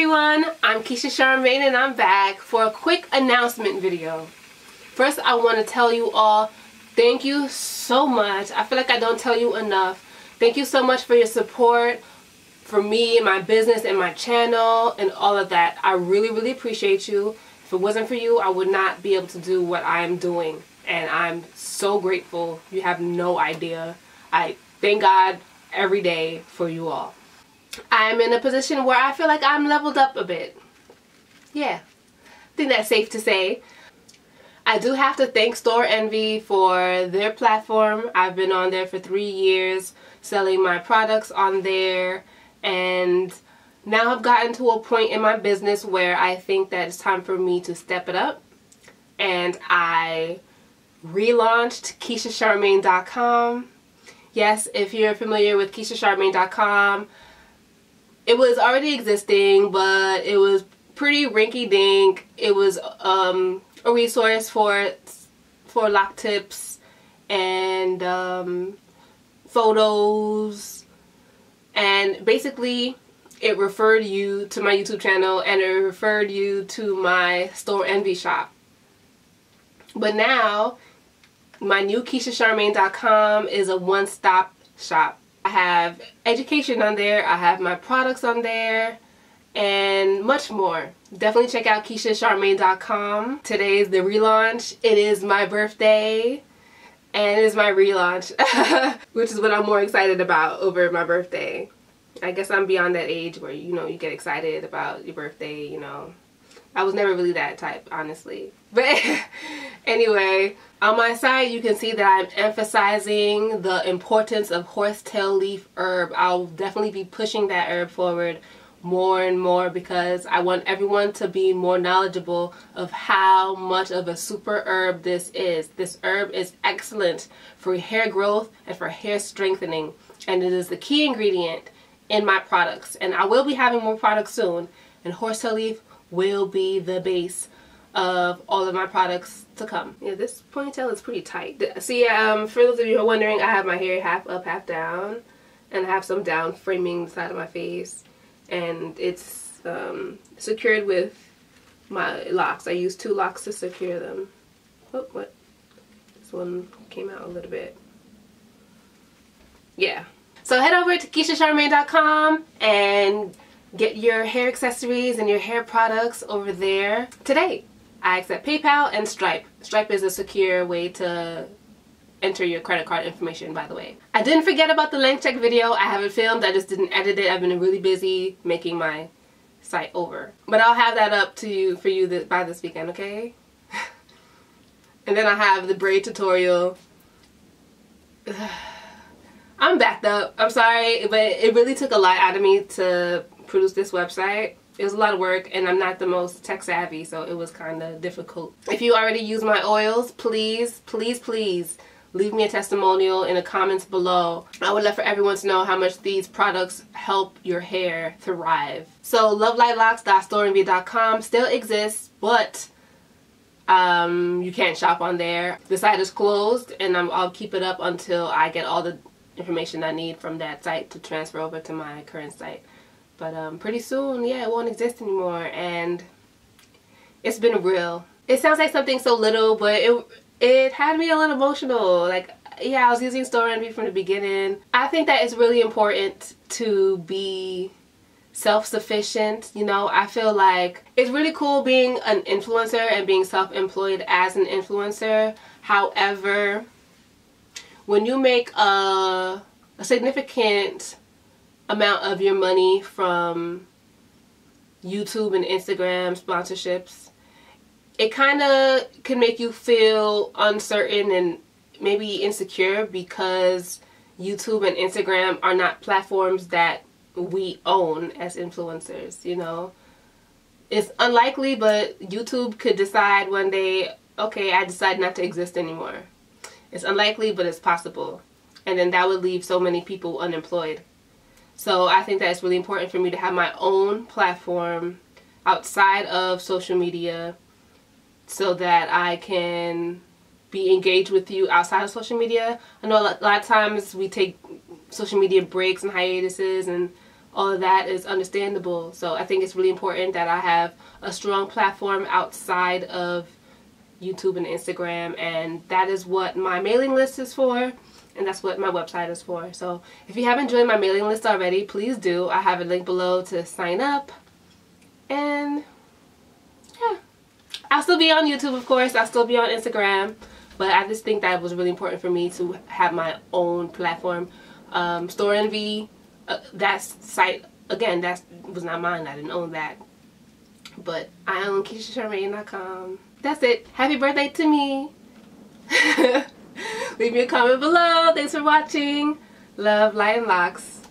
everyone, I'm Keisha Charmaine and I'm back for a quick announcement video. First, I want to tell you all, thank you so much. I feel like I don't tell you enough. Thank you so much for your support for me and my business and my channel and all of that. I really appreciate you. If it wasn't for you, I would not be able to do what I am doing. And I'm so grateful. You have no idea. I thank God every day for you all. I'm in a position where I feel like I'm leveled up a bit. Yeah, I think that's safe to say. I do have to thank Store Envy for their platform. I've been on there for 3 years selling my products on there, and now I've gotten to a point in my business where I think that it's time for me to step it up, and I relaunched KeishaCharmaine.com. Yes, if you're familiar with KeishaCharmaine.com, it was already existing, but it was pretty rinky-dink. It was a resource for lock tips and photos, and basically it referred you to my YouTube channel and it referred you to my Store Envy shop. But now my new KeishaCharmaine.com is a one-stop shop. I have education on there, I have my products on there, and much more. Definitely check out KeishaCharmaine.com. Today is the relaunch. It is my birthday, and it is my relaunch, which is what I'm more excited about over my birthday. I guess I'm beyond that age where, you know, you get excited about your birthday, you know. I was never really that type, honestly. But anyway, on my site you can see that I'm emphasizing the importance of horsetail leaf herb. I'll definitely be pushing that herb forward more and more because I want everyone to be more knowledgeable of how much of a super herb this is. This herb is excellent for hair growth and for hair strengthening, and it is the key ingredient in my products. And I will be having more products soon, and horsetail leaf will be the base of all of my products to come. Yeah, this ponytail is pretty tight. See, for those of you who are wondering, I have my hair half up, half down, and I have some down framing the side of my face, and it's secured with my locks. I use 2 locks to secure them. Oh, what? This one came out a little bit. Yeah. So head over to KeishaCharmaine.com and get your hair accessories and your hair products over there today. I accept PayPal and Stripe. Stripe is a secure way to enter your credit card information, by the way. I didn't forget about the length check video. I haven't filmed, I just didn't edit it. I've been really busy making my site over. But I'll have that up to you for you by this weekend, okay? And then I have the braid tutorial. I'm backed up. I'm sorry, but it really took a lot out of me to produce this website. It was a lot of work, and I'm not the most tech savvy, so it was kind of difficult. If you already use my oils, please leave me a testimonial in the comments below. I would love for everyone to know how much these products help your hair thrive. So lovelightlocs.storeenvy.com still exists, but you can't shop on there. The site is closed, and I'll keep it up until I get all the information I need from that site to transfer over to my current site. But pretty soon, yeah, it won't exist anymore, and it's been real. It sounds like something so little, but it had me a little emotional. Like, yeah, I was using Store Envy from the beginning. I think that it's really important to be self-sufficient. You know, I feel like it's really cool being an influencer and being self-employed as an influencer. However, when you make a significant amount of your money from YouTube and Instagram sponsorships, it kind of can make you feel uncertain and maybe insecure because YouTube and Instagram are not platforms that we own as influencers, you know. It's unlikely, but YouTube could decide one day, okay, I decide not to exist anymore. It's unlikely, but it's possible. And then that would leave so many people unemployed. So I think that it's really important for me to have my own platform outside of social media so that I can be engaged with you outside of social media. I know a lot of times we take social media breaks and hiatuses and all of that is understandable. So I think it's really important that I have a strong platform outside of YouTube and Instagram, and that is what my mailing list is for, and that's what my website is for. So if you haven't joined my mailing list already, please do. I have a link below to sign up. And yeah, I'll still be on YouTube, of course. I'll still be on Instagram, but I just think that it was really important for me to have my own platform. Store Envy, that site, again, that was not mine. I didn't own that. But I own KeishaCharmaine.com. That's it. Happy birthday to me. Leave me a comment below. Thanks for watching. Love, light, and locks.